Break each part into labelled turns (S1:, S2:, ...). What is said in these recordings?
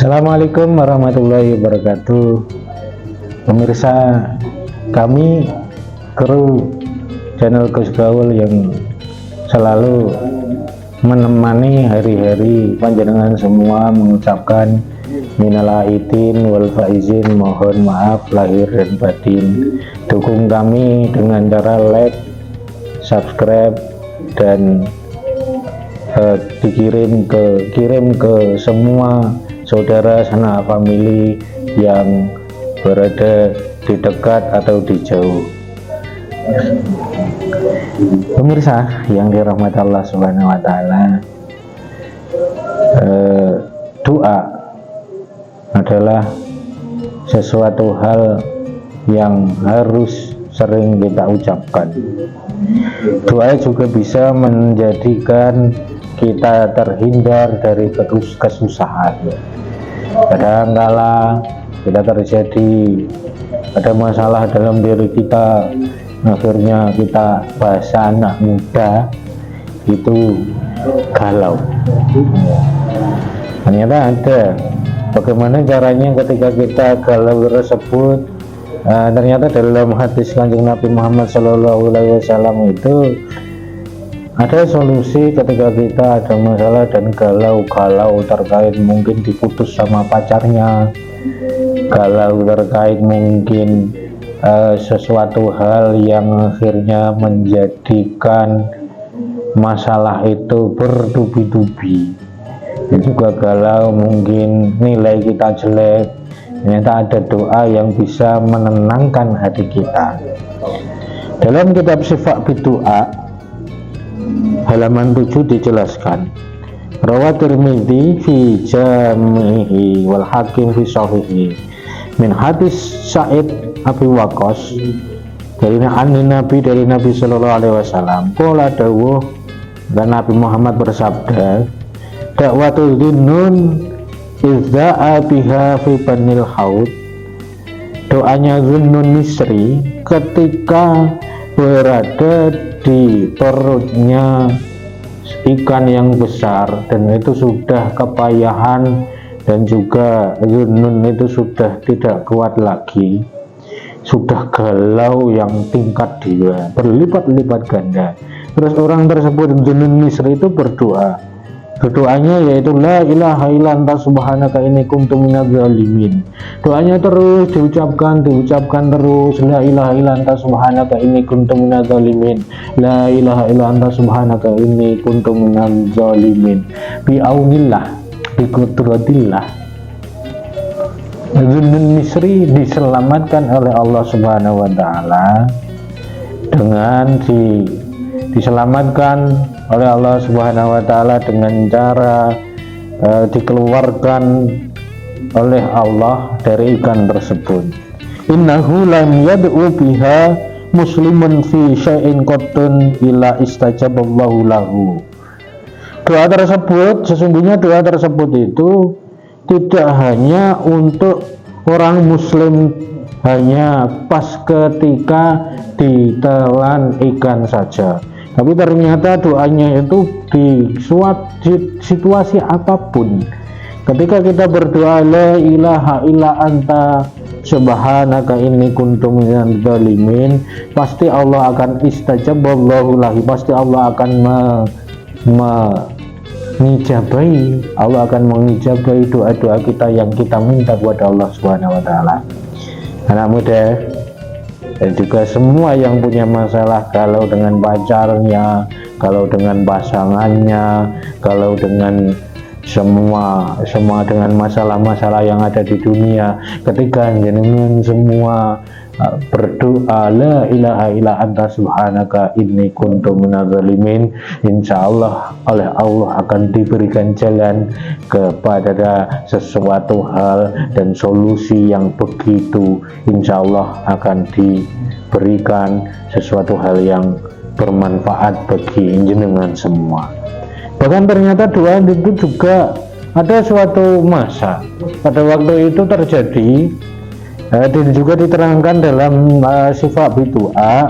S1: Assalamualaikum warahmatullahi wabarakatuh. Pemirsa kami, kru channel Gus Gaul yang selalu menemani hari-hari panjenengan semua, mengucapkan minal aidin wal faizin, mohon maaf lahir dan batin. Dukung kami dengan cara like, subscribe, dan kirim ke semua saudara sanak famili yang berada di dekat atau di jauh. Pemirsa yang dirahmati Allah Subhanahu wa Ta'ala, doa adalah sesuatu hal yang harus sering kita ucapkan. Doa juga bisa menjadikan kita terhindar dari kesusahan. Kadangkala kita terjadi ada masalah dalam diri kita, akhirnya kita bahasa anak muda itu galau. Ternyata ada bagaimana caranya ketika kita galau tersebut. Ternyata dalam hadis Kanjeng Nabi Muhammad SAW itu ada solusi ketika kita ada masalah dan galau terkait mungkin diputus sama pacarnya, galau terkait mungkin sesuatu hal yang akhirnya menjadikan masalah itu bertubi-tubi. Dan juga galau mungkin nilai kita jelek. Ternyata ada doa yang bisa menenangkan hati kita. Dalam kitab Syifa Bidu'a halaman 7 dijelaskan, Rawat Tirmidzi fi Jamihi wal Hakim fi Shahihi min hadis Sa'id Abi Waqqas dari Nabi sallallahu alaihi wasallam qala dawuh, dan Nabi Muhammad bersabda, dakwatul dhinnun izza'a biha fi banil haud, doanya Zunnun Misri ketika berada di perutnya ikan yang besar, dan itu sudah kepayahan, dan juga Zunnun itu sudah tidak kuat lagi, sudah galau yang tingkat 2 berlipat-lipat ganda. Terus orang tersebut Zunnun Misri itu berdoa. Doanya yaitu la ilaha illa anta subhanaka inni kuntu minadz zalimin. Doanya terus diucapkan terus, la ilaha illa anta subhanaka inni kuntu minadz zalimin, la ilaha illa anta subhanaka inni kuntu minadz zalimin, bi aunillah, bi qudratillah. Zunnun Misri diselamatkan oleh Allah Subhanahu wa Ta'ala dengan diselamatkan oleh Allah Subhanahu wa Ta'ala dengan cara dikeluarkan oleh Allah dari ikan tersebut. Innahu lam yad'u biha muslimun fi syai'in qattun illa istajaballahu lahu. Sesungguhnya doa tersebut itu tidak hanya untuk orang muslim, hanya pas ketika ditelan ikan saja, tapi ternyata doanya itu di suatu situasi apapun. Ketika kita berdoa la ilaha illa anta subhanaka inni kuntu minadz zalimin, pasti Allah akan istajaballahu lahu, pasti Allah akan mengijabahi, Allah akan mengijabahi doa-doa kita yang kita minta kepada Allah Subhanahu wa Ta'ala. Anak muda dan juga semua yang punya masalah, kalau dengan pacarnya, kalau dengan pasangannya, kalau dengan semua dengan masalah-masalah yang ada di dunia, ketika jenengan semua berdoa la ilaha illa anta subhanaka inni kuntu minadz zalimin, insyaallah oleh Allah akan diberikan jalan kepada sesuatu hal dan solusi yang begitu, insyaallah akan diberikan sesuatu hal yang bermanfaat bagi jenengan semua. Bahkan ternyata doa itu juga ada suatu masa, pada waktu itu terjadi, dan juga diterangkan dalam Syifa Bidu'a,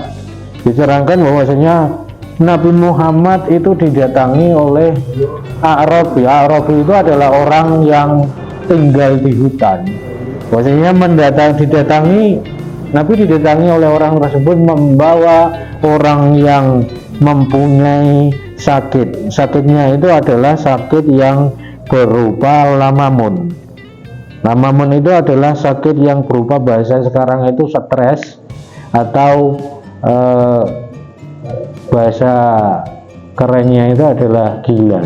S1: diterangkan bahwasanya Nabi Muhammad itu didatangi oleh A'rabi. A'rabi itu adalah orang yang tinggal di hutan. Maksudnya Nabi didatangi oleh orang tersebut membawa orang yang mempunyai sakit. Sakitnya itu adalah sakit yang berupa lamamun. Lamamun itu adalah sakit yang berupa, bahasa sekarang itu stres, atau bahasa kerennya itu adalah gila.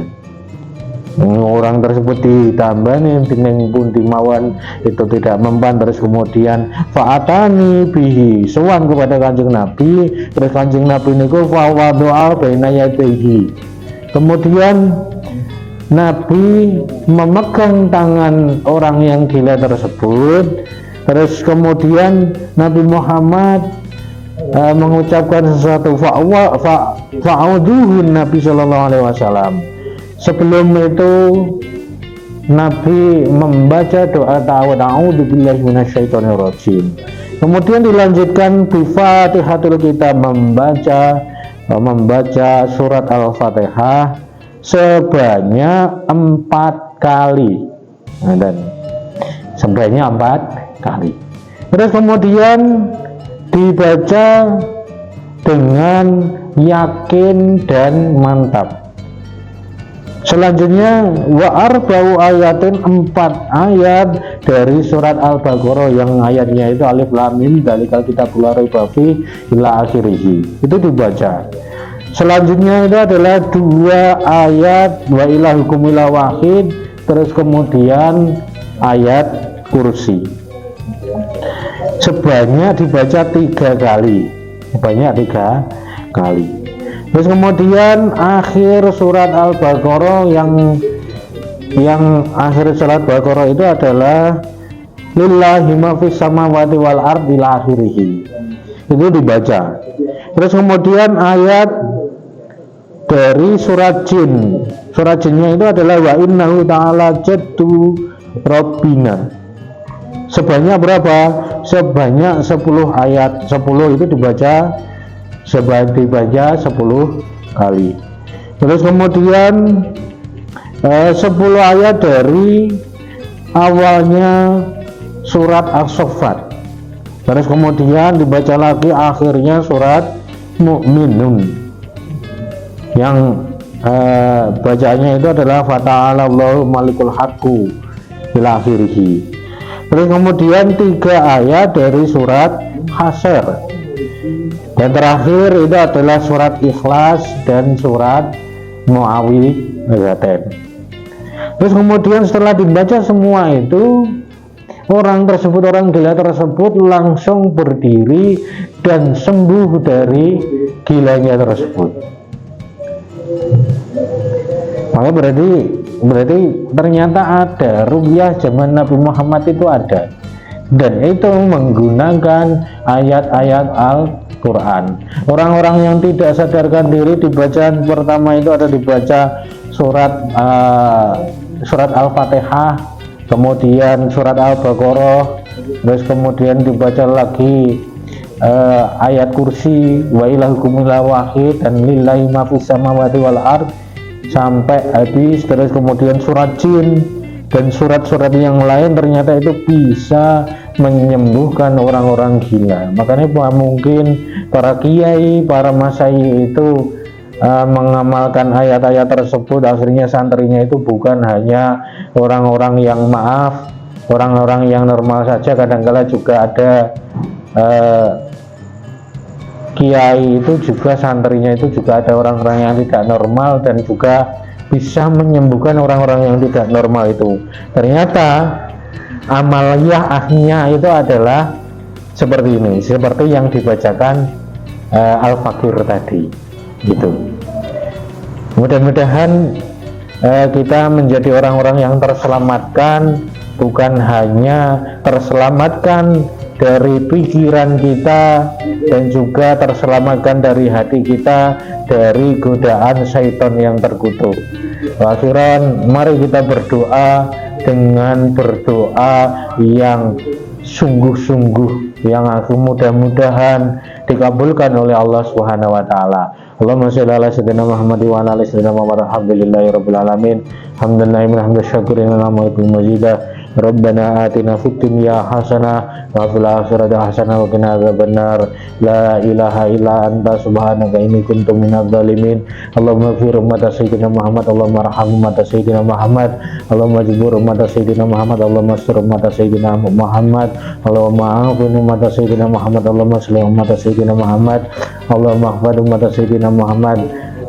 S1: Orang tersebut ditambah nih dengan pun dimawan itu tidak mempan, terus kemudian fa'atani bihi, sowan kepada Kanjeng Nabi, terus Kanjeng Nabi niku fa doa baina yadayhi, kemudian Nabi memegang tangan orang yang gila tersebut, terus kemudian Nabi Muhammad mengucapkan sesuatu fa'auduhun Nabi Shallallahu Alaihi Wasallam. Sebelum itu Nabi membaca doa ta'awudzu billahi minasyaitonir rajim. Kemudian dilanjutkan bi Fatihatul Kitab, membaca surat Al-Fatihah sebanyak 4 kali. Dan sebanyak 4 kali. Terus kemudian dibaca dengan yakin dan mantap. Selanjutnya wa arba'u ayatin, 4 ayat dari surat Al-Baqarah yang ayatnya itu alif lam mim dzalikal kitabul la raiba fi ila akhirih, itu dibaca. Selanjutnya itu adalah 2 ayat wa ilahukum ila wahid, terus kemudian ayat kursi. Sebanyak dibaca 3 kali, sebanyak 3 kali. Terus kemudian akhir surat Al-Baqarah yang akhir surat Al-Baqarah itu adalah lillahi ma fis samawati wal ardi ila akhirih, itu dibaca. Terus kemudian ayat dari surat Jin, surat Jinnya itu adalah wa innahu ta'ala jaddu rabbina. Sebanyak berapa? Sebanyak 10 ayat. 10 itu dibaca 10 kali. Terus kemudian 10 ayat dari awalnya surat As-Saffat. Terus kemudian dibaca lagi akhirnya surat Mu'minun, yang bacaannya itu adalah fata'ala Allahu malikul haqqu ila akhirih. Terus kemudian 3 ayat dari surat Hasyr. Dan terakhir itu adalah surat Ikhlas dan surat Muawwidzatain. Terus kemudian setelah dibaca semua itu, orang gila tersebut langsung berdiri dan sembuh dari gilanya tersebut. Maka berarti ternyata ada ruqyah zaman Nabi Muhammad, itu ada, dan itu menggunakan ayat-ayat Al-Quran. Orang-orang yang tidak sadarkan diri, di bacaan pertama itu ada dibaca surat Al-Fatihah, kemudian surat Al-Baqarah, terus kemudian dibaca lagi ayat kursi wa ilahukum ila wahid dan lillahi ma fis samawati wal ard sampai habis. Terus kemudian surat Jin dan surat-surat yang lain ternyata itu bisa menyembuhkan orang-orang gila. Makanya mungkin para kiai, para masai itu mengamalkan ayat-ayat tersebut, akhirnya santrinya itu bukan hanya orang-orang yang orang-orang yang normal saja, kadang-kala juga ada kiai itu juga, santrinya itu juga ada orang-orang yang tidak normal dan juga bisa menyembuhkan orang-orang yang tidak normal itu. Ternyata amaliyahnya itu adalah seperti ini, seperti yang dibacakan Al-Fakir tadi gitu. Mudah-mudahan kita menjadi orang-orang yang terselamatkan, bukan hanya terselamatkan dari pikiran kita, dan juga terselamatkan dari hati kita dari godaan syaitan yang terkutuk. Akhiran, mari kita berdoa dengan berdoa yang sungguh-sungguh, yang mudah-mudahan dikabulkan oleh Allah Subhanahu wa taala. Allahumma shalli ala sayyidina Muhammad wa ala ali sayyidina Muhammad, alhamdulillahirabbil alamin, hamdan na'iman hamdan syakirin wa majidah. Rabbana atina fid dunya hasanah wa fil akhirati hasanah wa qina adzabannar. La ilaha illa anta subhanaka inni kuntu minadz zalimin. Allahumma fir ummat sayyidina Muhammad, Allahumma arham ummat sayyidina Muhammad, Allahumma jibur ummat sayyidina Muhammad, Allahumma astur ummat sayyidina Muhammad, Allahumma afin ummat sayyidina Muhammad, Allahumma salli ummat sayyidina Muhammad, Allahumma ahfad ummat sayyidina Muhammad.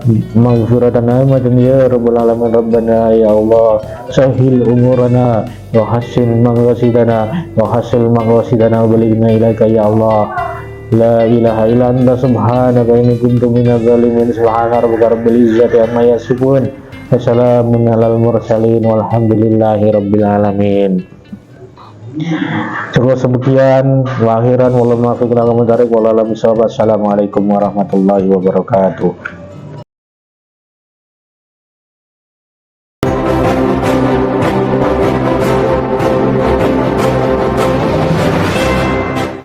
S1: Maghfiratana madan ya rabbal alamin. Rabbana ya Allah sahil umurana wa hasin maqasidana wa hasil maqasidana wa balighna ilaika ya Allah. La ilaha illa anta subhanaka inni kuntu minadz zalimin. Subhana rabbika rabbil izzati amma yasifun wa salamun alal mursalin walhamdulillahi rabbil alamin. Cukup sekian, wa akhiran wallahu muwaffiq ila aqwamit thoriq. Wassalamualaikum warahmatullahi wabarakatuh.